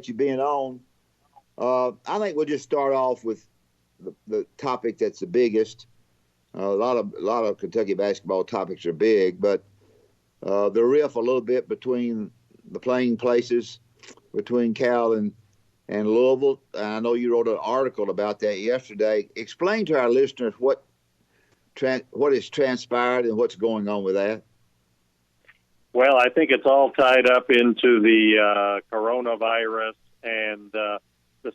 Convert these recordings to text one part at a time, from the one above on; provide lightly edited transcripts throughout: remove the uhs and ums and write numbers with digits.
appreciate you being on. I think we'll just start off with the topic that's the biggest. A lot of Kentucky basketball topics are big, but the riff a little bit between the playing places between Cal and Louisville. I know you wrote an article about that yesterday. Explain to our listeners what has transpired and what's going on with that. Well, I think it's all tied up into the coronavirus and the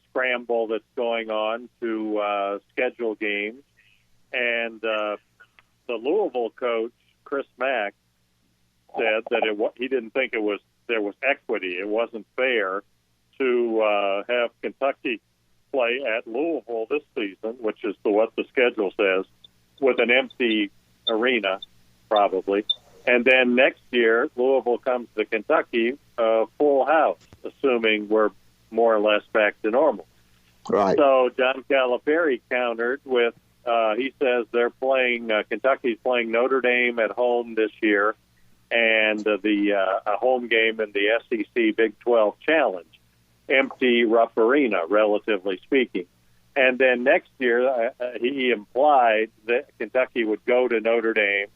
scramble that's going on to schedule games. And the Louisville coach, Chris Mack, said that he didn't think there was equity. It wasn't fair to have Kentucky play at Louisville this season, which is what the schedule says, with an empty arena, probably. And then next year, Louisville comes to Kentucky, full house, assuming we're more or less back to normal. Right. So John Calipari countered with, he says they're playing, Kentucky's playing Notre Dame at home this year, and a home game in the SEC Big 12 Challenge. Empty, rough arena, relatively speaking. And then next year, he implied that Kentucky would go to Notre Dame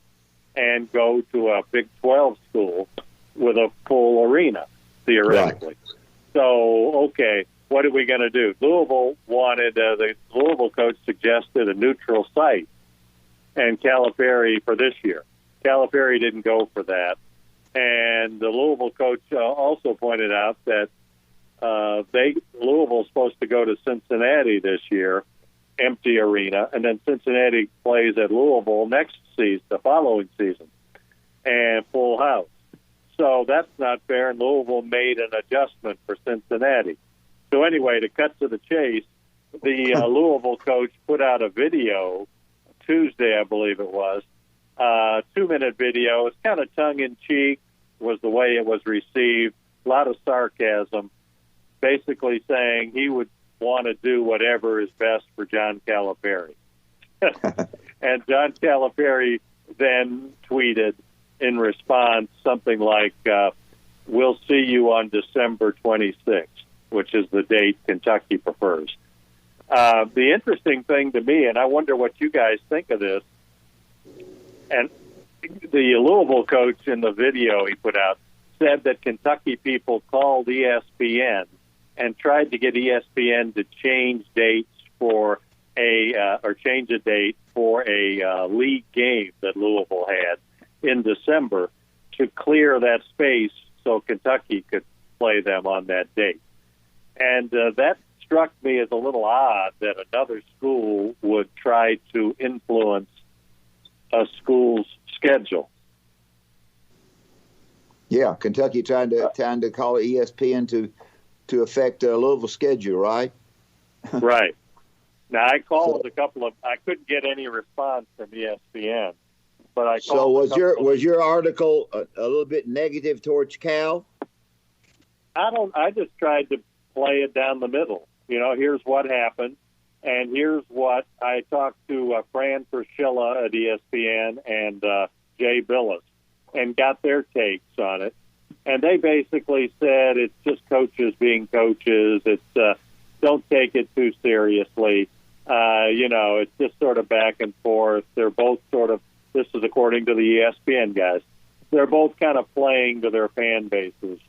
and go to a Big 12 school with a full arena, theoretically. Right. So, okay, what are we going to do? Louisville wanted, the Louisville coach suggested a neutral site, and Calipari for this year. Calipari didn't go for that. And the Louisville coach also pointed out that Louisville's supposed to go to Cincinnati this year, empty arena, and then Cincinnati plays at Louisville next season, the following season, and full house. So that's not fair, and Louisville made an adjustment for Cincinnati. So anyway, to cut to the chase, the Louisville coach put out a video Tuesday, I believe it was, 2-minute video. It's kind of tongue-in-cheek was the way it was received, a lot of sarcasm, basically saying he would want to do whatever is best for John Calipari. And John Calipari then tweeted in response something like, we'll see you on December 26th, which is the date Kentucky prefers. The interesting thing to me, and I wonder what you guys think of this, and the Louisville coach in the video he put out said that Kentucky people called ESPN and tried to get ESPN to change dates for change a date for a league game that Louisville had in December to clear that space so Kentucky could play them on that date. And that struck me as a little odd that another school would try to influence a school's schedule. Yeah, Kentucky trying to call ESPN to affect Louisville's schedule, right? Right. Now I called I couldn't get any response from ESPN, but I called. So was your article a little bit negative towards Cal? I just tried to play it down the middle. Here's what happened, and here's what I talked to Fran Fraschilla at ESPN and Jay Billis, and got their takes on it. And they basically said it's just coaches being coaches. It's don't take it too seriously. It's just sort of back and forth. They're both sort of, this is according to the ESPN guys, they're both kind of playing to their fan bases.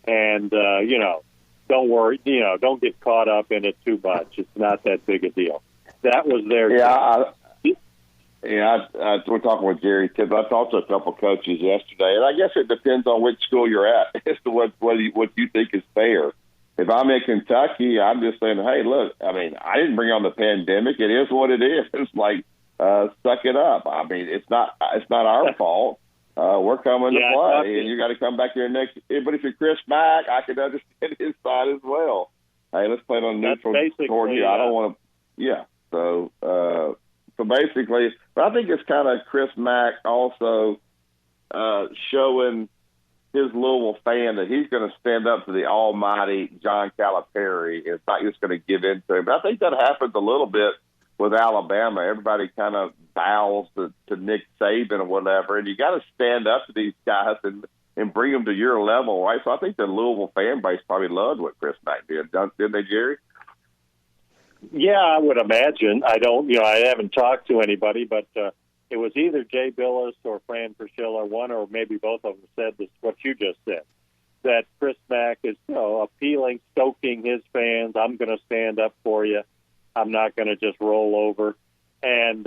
And, don't worry, don't get caught up in it too much. It's not that big a deal. That was their we're talking with Jerry Tipton. I talked to a couple coaches yesterday, and I guess it depends on which school you're at as to what you think is fair. If I'm in Kentucky, I'm just saying, hey, look, I didn't bring on the pandemic. It is what it is. It's like, suck it up. It's not our fault. We're coming to play, and you got to come back here next. But if you're Chris Mack, I can understand his side as well. Hey, let's play it on neutral toward you. I don't want to. Yeah. So basically, but I think it's kind of Chris Mack also showing his Louisville fan that he's going to stand up to the almighty John Calipari. It's not just going to give in to him. But I think that happens a little bit with Alabama. Everybody kind of bows to Nick Saban or whatever, and you got to stand up to these guys and and bring them to your level, right? So I think the Louisville fan base probably loved what Chris Mack did, didn't they, Jerry? Yeah, I would imagine. I haven't talked to anybody, but it was either Jay Billis or Fran Priscilla, one or maybe both of them said this, what you just said, that Chris Mack is, appealing, stoking his fans. I'm going to stand up for you. I'm not going to just roll over. And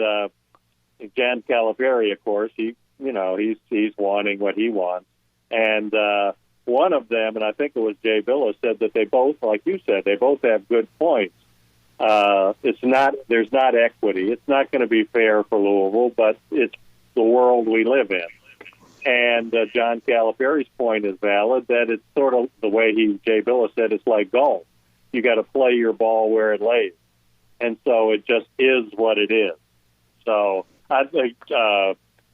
Jan Calipari, of course, he's wanting what he wants. And one of them, and I think it was Jay Billis, said that they both, like you said, they both have good points. There's not equity. It's not going to be fair for Louisville, but it's the world we live in. And John Calipari's point is valid, that it's sort of the way Jay Billis said, it's like golf. You got to play your ball where it lays. And so it just is what it is. So I think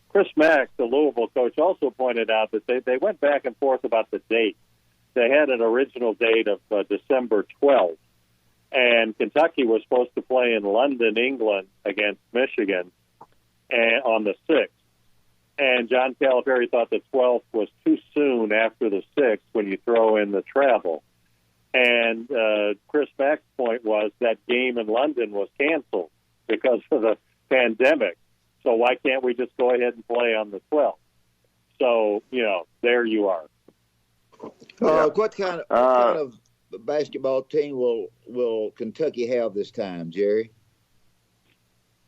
Chris Mack, the Louisville coach, also pointed out that they went back and forth about the date. They had an original date of December 12th. And Kentucky was supposed to play in London, England, against Michigan on the 6th. And John Calipari thought the 12th was too soon after the 6th when you throw in the travel. And Chris Mack's point was that game in London was canceled because of the pandemic. So why can't we just go ahead and play on the 12th? So, there you are. What kind of basketball team will Kentucky have this time, Jerry?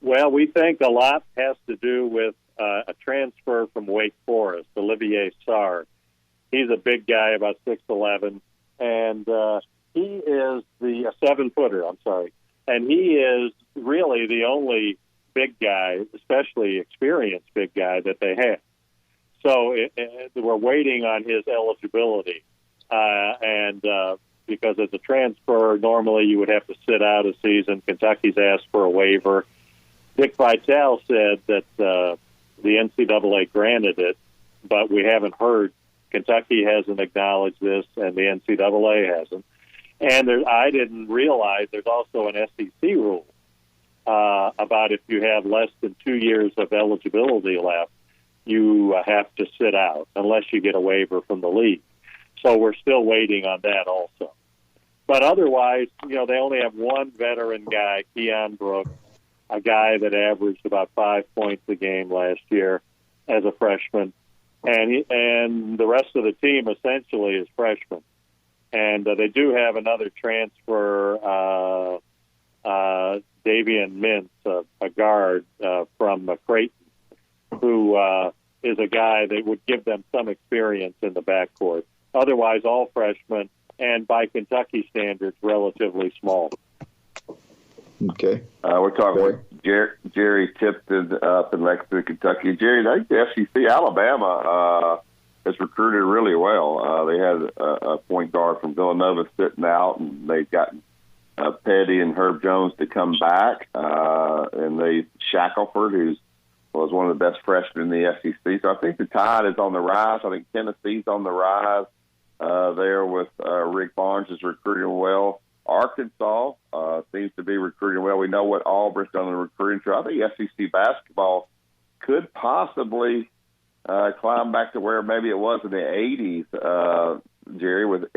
Well, we think a lot has to do with a transfer from Wake Forest, Olivier Sarr. He's a big guy, about 6'11", and he is the 7-footer. I'm sorry, and he is really the only big guy, especially experienced big guy, that they have. So we're waiting on his eligibility, and because as a transfer, normally you would have to sit out a season. Kentucky's asked for a waiver. Dick Vitale said that the NCAA granted it, but we haven't heard. Kentucky hasn't acknowledged this, and the NCAA hasn't. And I didn't realize there's also an SEC rule about if you have less than 2 years of eligibility left, you have to sit out unless you get a waiver from the league. So we're still waiting on that also. But otherwise, they only have one veteran guy, Keon Brooks, a guy that averaged about 5 points a game last year as a freshman. And the rest of the team essentially is freshmen. And they do have another transfer, Davian Mintz, a guard from Creighton, who is a guy that would give them some experience in the backcourt. Otherwise, all freshmen, and by Kentucky standards, relatively small. Okay. We're talking with Jerry Tipton up in Lexington, Kentucky. Jerry, I think the SEC, Alabama, has recruited really well. They had a point guard from Villanova sitting out, and they've gotten Petty and Herb Jones to come back, and they Shackelford, who was one of the best freshmen in the SEC. So I think the tide is on the rise. I think Tennessee's on the rise there with Rick Barnes is recruiting well. Arkansas seems to be recruiting well. We know what Auburn's done in the recruiting. So I think SEC basketball could possibly climb back to where maybe it was in the 80s, Jerry, with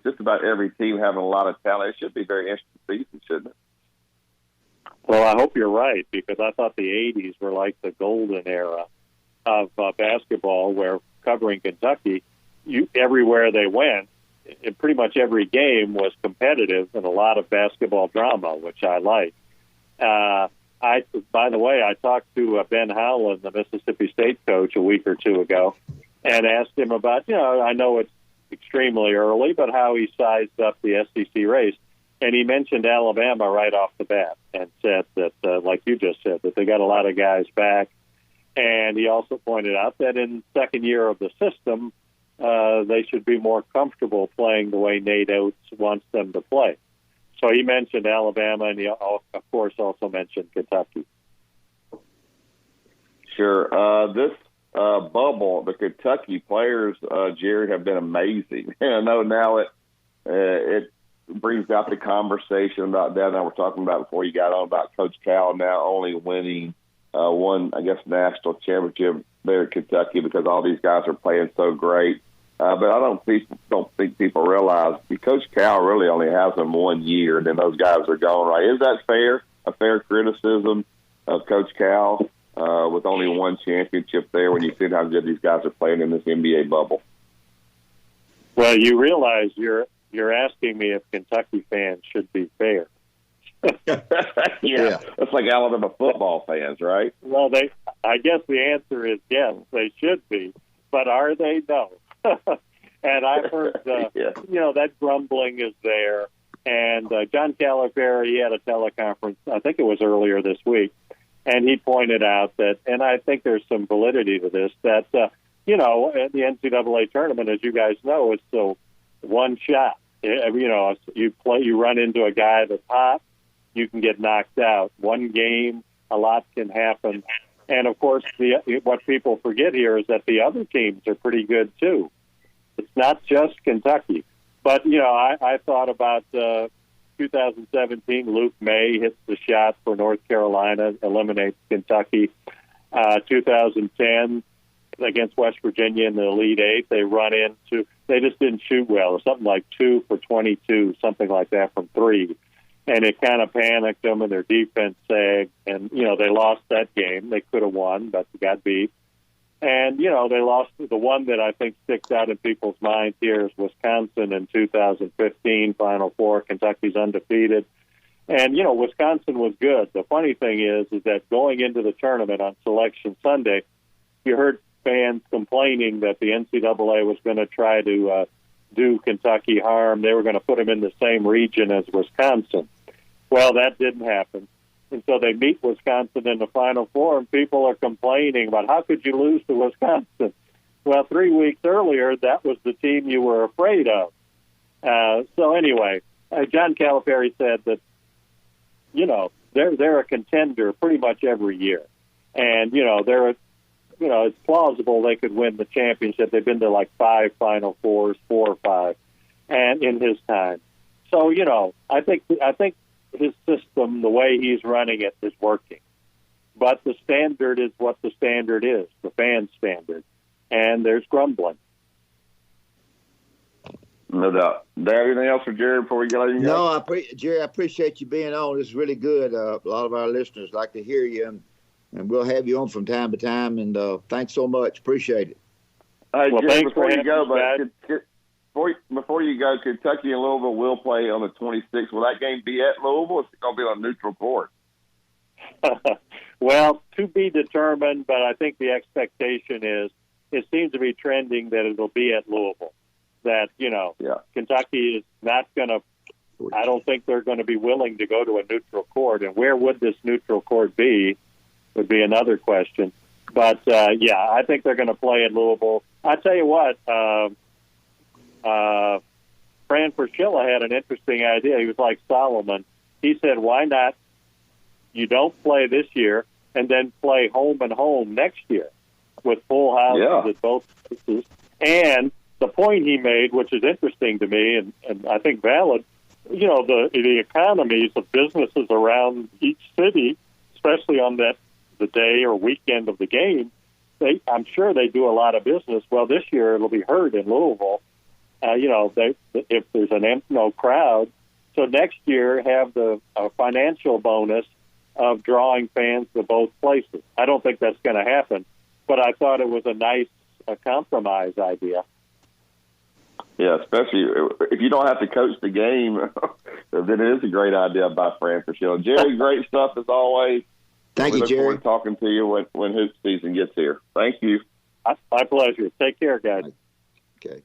just about every team having a lot of talent. It should be a very interesting season, shouldn't it? Well, I hope you're right, because I thought the 80s were like the golden era of basketball, where covering Kentucky, everywhere they went, in pretty much every game was competitive and a lot of basketball drama, which I like. By the way, I talked to Ben Howland, the Mississippi State coach, a week or two ago, and asked him about, I know it's extremely early, but how he sized up the SEC race. And he mentioned Alabama right off the bat and said that, like you just said, that they got a lot of guys back. And he also pointed out that in second year of the system, they should be more comfortable playing the way Nate Oates wants them to play. So he mentioned Alabama, and he, of course, also mentioned Kentucky. Sure. This bubble, the Kentucky players, Jerry, have been amazing. And I know now it brings out the conversation about that. Now we're talking about before you got on about Coach Cal now only winning one, I guess, national championship there at Kentucky because all these guys are playing so great. But I don't think people realize Coach Cal really only has them 1 year, and then those guys are gone. Right? Is that fair? A fair criticism of Coach Cal with only one championship there when you see how good these guys are playing in this NBA bubble? Well, you realize you're asking me if Kentucky fans should be fair. Yeah, that's like Alabama football fans, right? Well, I guess the answer is yes, they should be, but are they? No. And I've heard, that grumbling is there. And John Calipari, he had a teleconference, I think it was earlier this week, and he pointed out that, and I think there's some validity to this, that, at the NCAA tournament, as you guys know, it's still one shot. You run into a guy that's hot, you can get knocked out. One game, a lot can happen. And, of course, what people forget here is that the other teams are pretty good, too. It's not just Kentucky. But, I thought about 2017, Luke May hits the shot for North Carolina, eliminates Kentucky. 2010, against West Virginia in the Elite Eight, they just didn't shoot well. Something like 2 for 22, something like that from three. And it kind of panicked them, and their defense sagged. And, they lost that game. They could have won, but got beat. And, they lost. The one that I think sticks out in people's minds here is Wisconsin in 2015, Final Four. Kentucky's undefeated. And, Wisconsin was good. The funny thing is that going into the tournament on Selection Sunday, you heard fans complaining that the NCAA was going to try to do Kentucky harm. They were going to put them in the same region as Wisconsin. Well, that didn't happen. And so they meet Wisconsin in the Final Four, and people are complaining about how could you lose to Wisconsin? Well, 3 weeks earlier, that was the team you were afraid of. So anyway, John Calipari said that, they're a contender pretty much every year. And, it's plausible they could win the championship. They've been to like 5 Final Fours, 4 or 5, and in his time. So, I think his system, the way he's running it, is working. But the standard is what the standard is, the fan standard. And there's grumbling. No doubt. Do you have anything else for Jerry before we get out? No, Jerry, I appreciate you being on. This is really good. A lot of our listeners like to hear you, and we'll have you on from time to time. And thanks so much. Appreciate it. Hey, well, Jerry, thanks before for you go, having me, before you go, Kentucky and Louisville will play on the 26th. Will that game be at Louisville? It's going to be on neutral court. Well, to be determined, but I think the expectation is it seems to be trending that it'll be at Louisville. That, Kentucky is not going to – I don't think they're going to be willing to go to a neutral court. And where would this neutral court be would be another question. But, I think they're going to play at Louisville. I tell you what, Fran Fraschilla had an interesting idea. He was like Solomon. He said, why not you don't play this year and then play home and home next year with full houses at both places. And the point he made, which is interesting to me and I think valid, the economies of businesses around each city, especially on the day or weekend of the game, I'm sure they do a lot of business. Well, this year it'll be heard in Louisville. If there's no crowd. So next year have the financial bonus of drawing fans to both places. I don't think that's going to happen, but I thought it was a nice compromise idea. Yeah, especially if you don't have to coach the game, then it is a great idea by Fran Fraschilla. Jerry, great stuff as always. Thank you, Jerry. We look forward to talking to you when his season gets here. Thank you. My pleasure. Take care, guys. Okay.